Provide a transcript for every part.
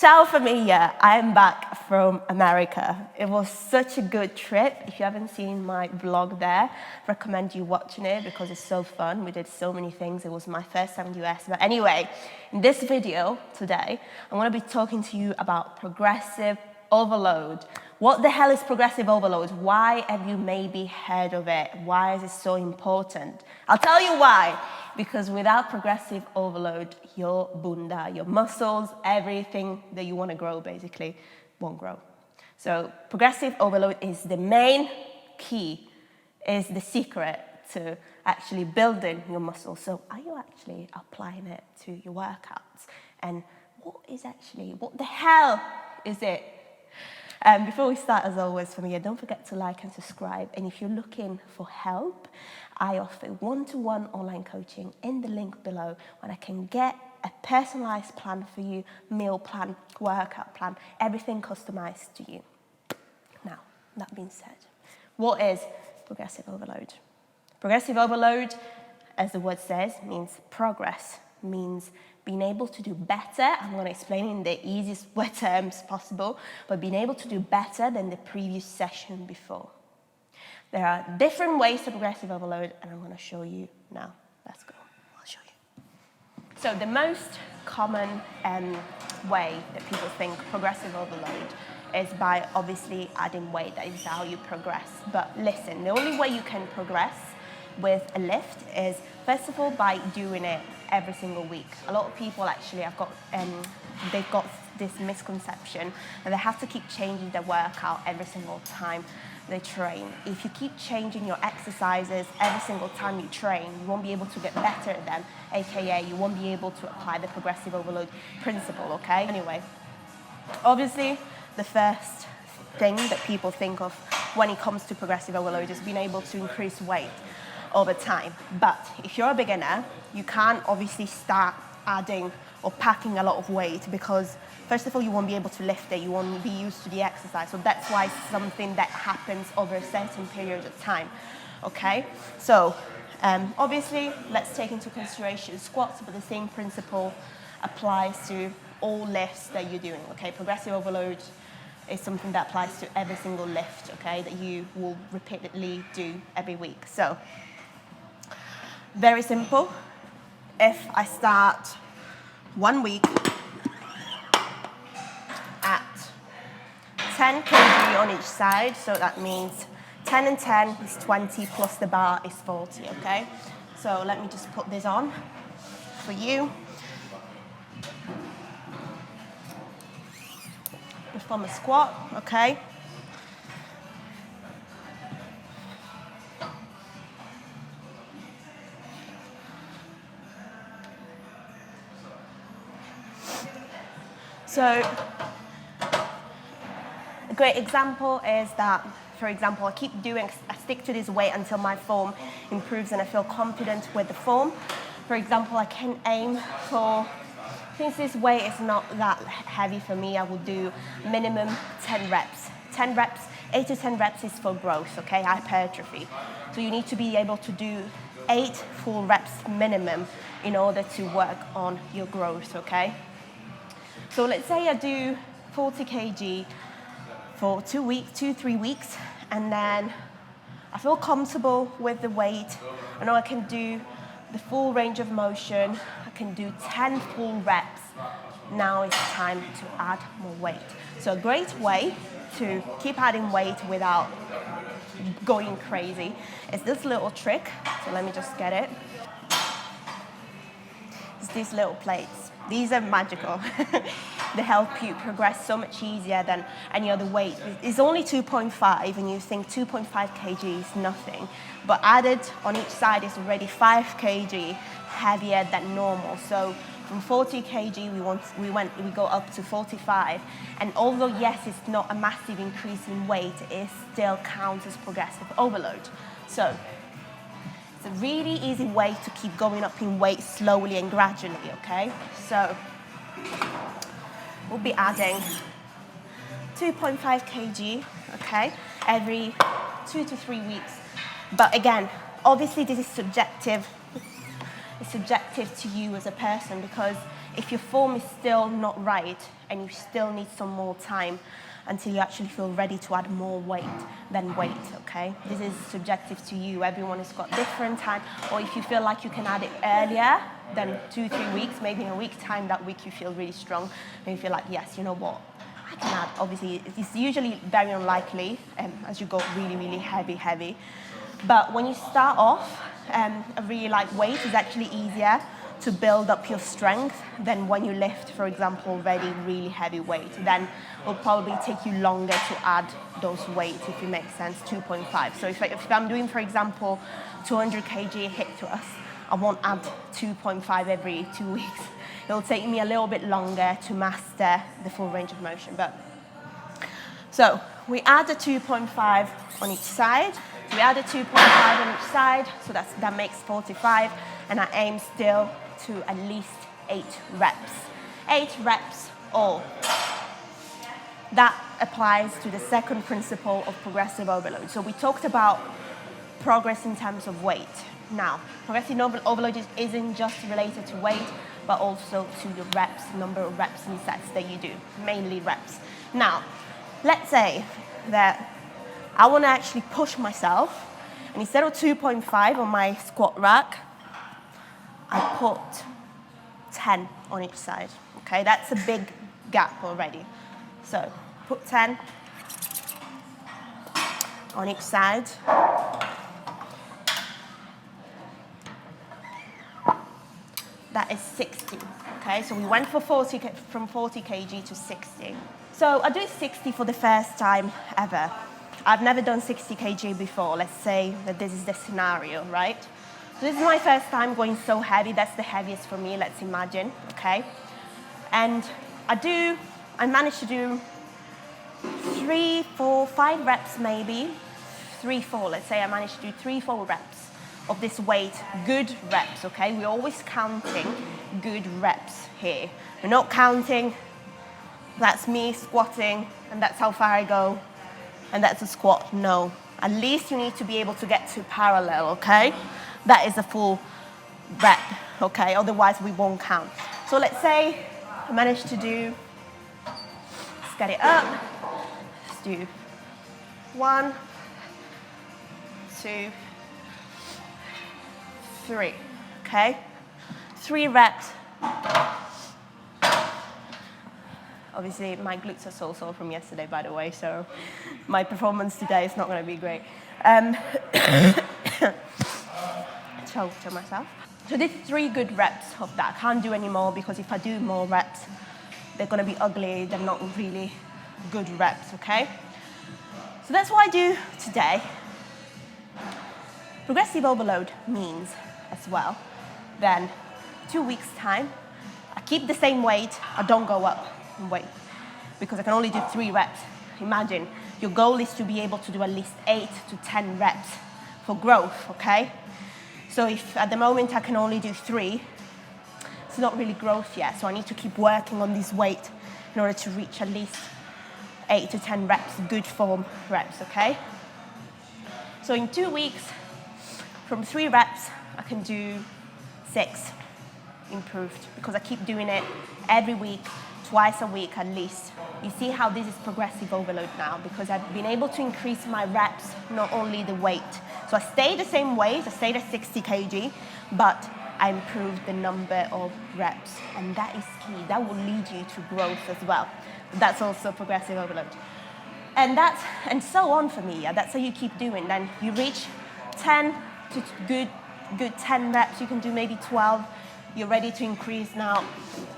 Ciao familia, I am back from America. It was such a good trip. If you haven't seen my vlog there, recommend you watching it because it's so fun. We did so many things. It was my first time in the US. But anyway, in this video today, I'm going to be talking to you about progressive overload. What the hell is progressive overload? Why have you maybe heard of it? Why is it so important? I'll tell you why. Because without progressive overload, your bunda, your muscles, everything that you want to grow basically won't grow. So progressive overload is the main key, is the secret to actually building your muscles. So are you actually applying it to your workouts? And what the hell is it? Before we start, as always, familia, don't forget to like and subscribe. And if you're looking for help, I offer one-to-one online coaching in the link below, when I can get a personalized plan for you, meal plan, workout plan, everything customized to you. Now, that being said, what is progressive overload? Progressive overload, as the word says, means progress, means being able to do better. I'm going to explain in the easiest terms possible, but being able to do better than the previous session before. There are different ways to progressive overload, and I'm going to show you now. Let's go. I'll show you. So the most common way that people think progressive overload is by obviously adding weight. That is how you progress. But listen, the only way you can progress with a lift is, first of all, by doing it every single week. A lot of people actually they've got this misconception that they have to keep changing their workout every single time they train. If you keep changing your exercises every single time you train, you won't be able to get better at them, aka you won't be able to apply the progressive overload principle, okay? Anyway, obviously the first thing that people think of when it comes to progressive overload is being able to increase weight over time. But if you're a beginner, you can't obviously start adding or packing a lot of weight, because first of all, you won't be able to lift it, you won't be used to the exercise. So that's why it's something that happens over a certain period of time, okay? So obviously, let's take into consideration squats, but the same principle applies to all lifts that you're doing, okay? Progressive overload is something that applies to every single lift, okay, that you will repeatedly do every week. So very simple. If I start 1 week at 10 kg on each side, so that means 10 and 10 is 20 plus the bar is 40, okay? So let me just put this on for you. Perform a squat, okay? So a great example is that, for example, I stick to this weight until my form improves and I feel confident with the form. For example, I can aim for, since this weight is not that heavy for me, I will do minimum 10 reps. 10 reps, 8 to 10 reps is for growth, okay, hypertrophy. So you need to be able to do 8 full reps minimum in order to work on your growth, okay? So let's say I do 40 kg for 2-3 weeks, and then I feel comfortable with the weight. I know I can do the full range of motion. I can do 10 full reps. Now it's time to add more weight. So a great way to keep adding weight without going crazy is this little trick. So let me just get it. It's these little plates. These are magical. They help you progress so much easier than any other weight. It's only 2.5, and you think 2.5 kg is nothing, but added on each side is already 5 kg heavier than normal. So from 40 kg, we go up to 45. And although yes, it's not a massive increase in weight, it still counts as progressive overload. So it's a really easy way to keep going up in weight slowly and gradually, okay? So we'll be adding 2.5 kg, okay, every 2 to 3 weeks. But again, obviously this is subjective. It's subjective to you as a person, because If your form is still not right and you still need some more time until you actually feel ready to add more weight, then wait, okay? This is subjective to you. Everyone has got different time. Or if you feel like you can add it earlier than 2-3 weeks, maybe in a week's time, that week you feel really strong, and you feel like, yes, you know what, I can add. Obviously, it's usually very unlikely as you go really, really heavy. But when you start off, a really light weight is actually easier to build up your strength than when you lift, for example, already really heavy weight. Then it will probably take you longer to add those weights, if it makes sense, 2.5. So if I'm doing, for example, 200 kg hip thrust, I won't add 2.5 every 2 weeks. It'll take me a little bit longer to master the full range of motion. So we add the 2.5 on each side. So we add the 2.5 on each side, so that makes 45, and I aim still to at least 8 reps. 8 reps all. That applies to the second principle of progressive overload. So we talked about progress in terms of weight. Now, progressive overload isn't just related to weight, but also to the reps, number of reps and sets that you do, mainly reps. Now, let's say that I want to actually push myself, and instead of 2.5 on my squat rack, I put 10 on each side. Okay, that's a big gap already. So put 10 on each side. That is 60. Okay, so we went from 40 kg to 60. So I do 60 for the first time ever. I've never done 60 kg before. Let's say that this is the scenario, right? So this is my first time going so heavy. That's the heaviest for me, let's imagine, okay? And I managed to do 3, 4, 5 reps maybe. 3, 4, let's say I managed to do 3, 4 reps of this weight, good reps, okay? We're always counting good reps here. We're not counting, that's me squatting, and that's how far I go, and that's a squat. No. At least you need to be able to get to parallel, okay? That is a full rep, okay? Otherwise, we won't count. So let's say I managed to do, let's get it up. Let's do 1, 2, 3, okay? 3 reps. Obviously, my glutes are so sore from yesterday, by the way, so my performance today is not going to be great. Choked on myself. So did 3 good reps of that. I can't do any more because if I do more reps, they're going to be ugly. They're not really good reps, okay? So that's what I do today. Progressive overload means as well, then 2 weeks' time, I keep the same weight, I don't go up in weight because I can only do 3 reps. Imagine, your goal is to be able to do at least 8 to 10 reps for growth, okay? So if at the moment I can only do 3, it's not really growth yet, so I need to keep working on this weight in order to reach at least 8 to 10 reps, good form reps, okay? So in 2 weeks, from 3 reps, I can do 6 improved because I keep doing it every week, twice a week at least. You see how this is progressive overload now because I've been able to increase my reps, not only the weight. So I stayed the same weight, I stayed at 60 kg, but I improved the number of reps, and that is key. That will lead you to growth as well. That's also progressive overload. And so on for me, yeah. That's how you keep doing. Then you reach 10 to good 10 reps, you can do maybe 12. You're ready to increase now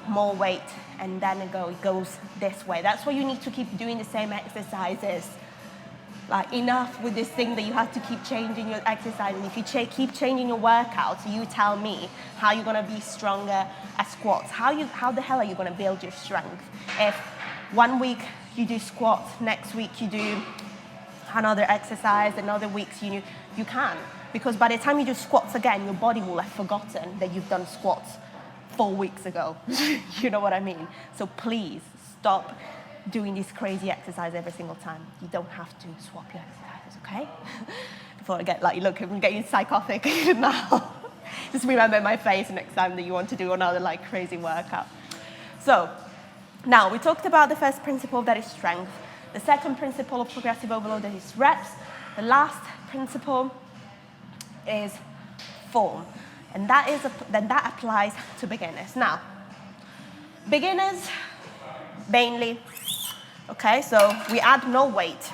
more weight, and then it goes this way. That's why you need to keep doing the same exercises. Like, enough with this thing that you have to keep changing your exercise. And if you keep changing your workouts, you tell me how you're gonna be stronger at squats. How the hell are you gonna build your strength? If 1 week you do squats, next week you do another exercise, another weeks you can't. Because by the time you do squats again, your body will have forgotten that you've done squats 4 weeks ago. You know what I mean? So please stop doing this crazy exercise every single time. You don't have to swap your exercises, okay? Before I get look, I'm getting psychotic now. Just remember my face next time that you want to do another crazy workout. So now we talked about the first principle, that is strength. The second principle of progressive overload is reps. The last principle is form. And then that applies to beginners. Now, beginners mainly, okay, so we add no weight,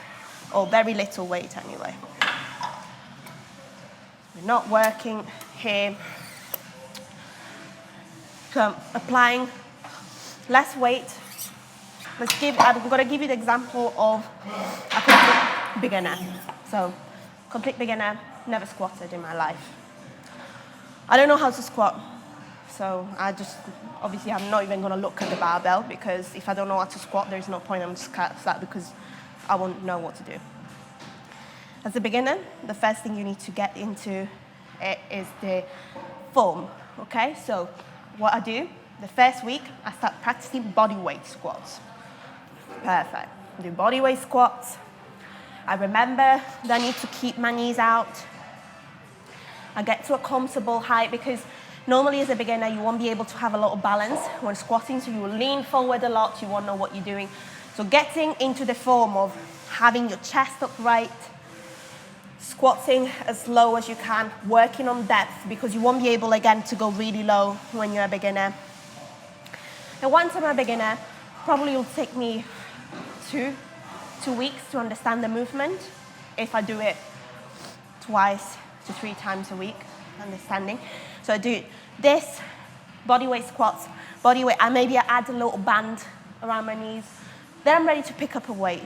or very little weight anyway. We're not working here. So I'm applying less weight. I'm going to give you the example of a complete beginner. So, complete beginner, never squatted in my life. I don't know how to squat, so obviously I'm not even going to look at the barbell, because if I don't know how to squat, there's no point. I'm just flat because I won't know what to do. As a beginner, the first thing you need to get into is the form, okay? So what I do, the first week, I start practicing body weight squats. Perfect. I do body weight squats. I remember that I need to keep my knees out. I get to a comfortable height, because normally as a beginner, you won't be able to have a lot of balance when squatting, so you will lean forward a lot, you won't know what you're doing. So getting into the form of having your chest upright, squatting as low as you can, working on depth, because you won't be able, again, to go really low when you're a beginner. And once I'm a beginner, probably will take me two weeks to understand the movement, if I do it twice to 3 times a week, understanding. So I do this, body weight squats, body weight, and maybe I add a little band around my knees. Then I'm ready to pick up a weight.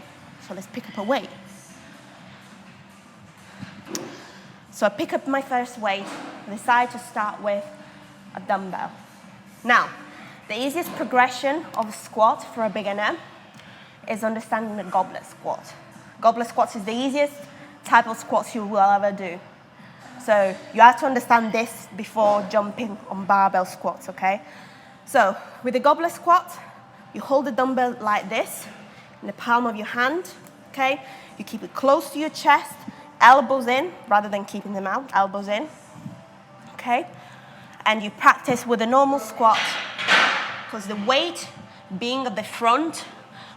So let's pick up a weight. So I pick up my first weight, I decide to start with a dumbbell. Now, the easiest progression of a squat for a beginner is understanding the goblet squat. Goblet squats is the easiest type of squats you will ever do. So you have to understand this before jumping on barbell squats, okay? So with the goblet squat, you hold the dumbbell like this in the palm of your hand, okay? You keep it close to your chest, elbows in, rather than keeping them out, elbows in, okay? And you practice with a normal squat, because the weight being at the front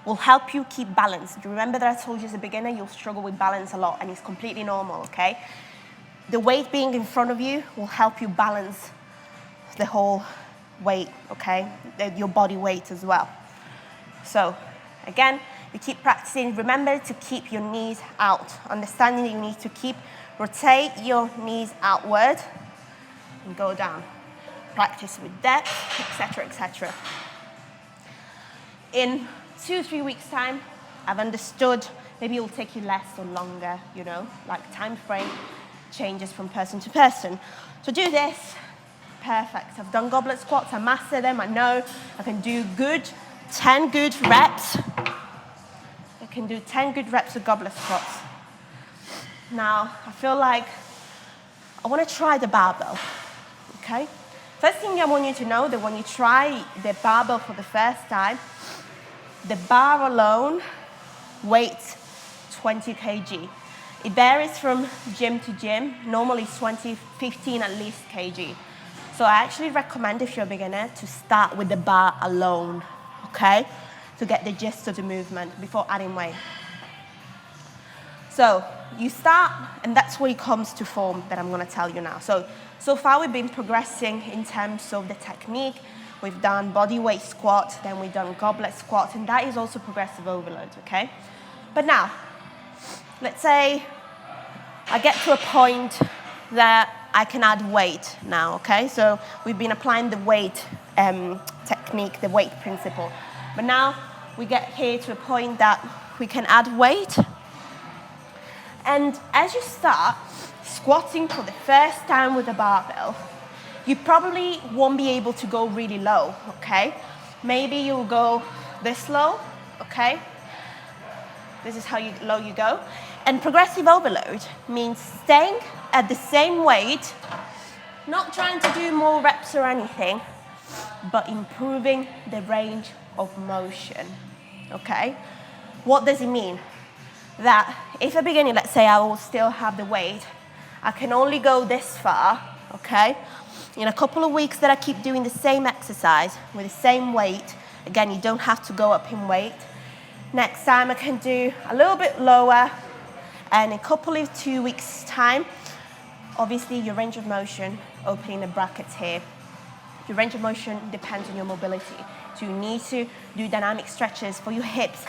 will help you keep balance. Do you remember that I told you as a beginner, you'll struggle with balance a lot, and it's completely normal, okay? The weight being in front of you will help you balance the whole weight, okay? Your body weight as well. So, again, you keep practicing. Remember to keep your knees out. Understanding that you need to rotate your knees outward and go down. Practice with depth, etc., etc. In 2-3 weeks' time, I've understood. Maybe it will take you less or longer, like time frame changes from person to person. So do this. Perfect. I've done goblet squats. I master them. I know I can do 10 good reps. I can do 10 good reps of goblet squats. Now, I feel like I want to try the barbell, okay? First thing I want you to know that when you try the barbell for the first time, the bar alone weighs 20 kg. It varies from gym to gym. Normally it's 15 at least kg. So I actually recommend, if you're a beginner, to start with the bar alone, okay? To get the gist of the movement before adding weight. So you start, and that's where it comes to form that I'm going to tell you now. So far we've been progressing in terms of the technique. We've done body weight squat, then we've done goblet squat, and that is also progressive overload, okay? But now, let's say I get to a point that I can add weight now, okay? So we've been applying the weight technique, the weight principle. But now we get here to a point that we can add weight. And as you start squatting for the first time with a barbell, you probably won't be able to go really low, okay? Maybe you'll go this low, okay? This is how low you go. And progressive overload means staying at the same weight, not trying to do more reps or anything, but improving the range of motion, okay? What does it mean? That if a beginner, let's say I will still have the weight, I can only go this far, okay? In a couple of weeks that I keep doing the same exercise with the same weight, Again, you don't have to go up in weight. Next time I can do a little bit lower, and in a couple of 2 weeks time, obviously your range of motion, opening the brackets here, your range of motion depends on your mobility. So you need to do dynamic stretches for your hips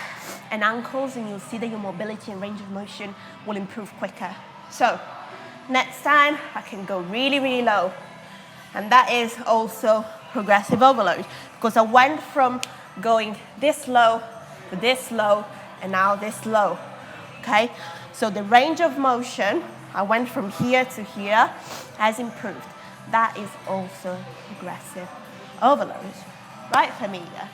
and ankles, and you'll see that your mobility and range of motion will improve quicker. So next time I can go really, really low. And that is also progressive overload, because I went from going this low to this low and now this low, okay? So the range of motion, I went from here to here, has improved. That is also progressive overload, right, familia?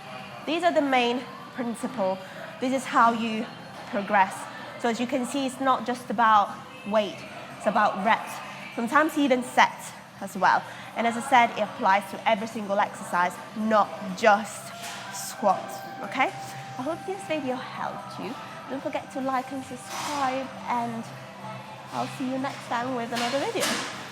These are the main principles. This is how you progress. So as you can see, it's not just about weight, it's about reps. Sometimes even sets as well. And as I said, it applies to every single exercise, not just squats, okay? I hope this video helped you. Don't forget to like and subscribe, and I'll see you next time with another video.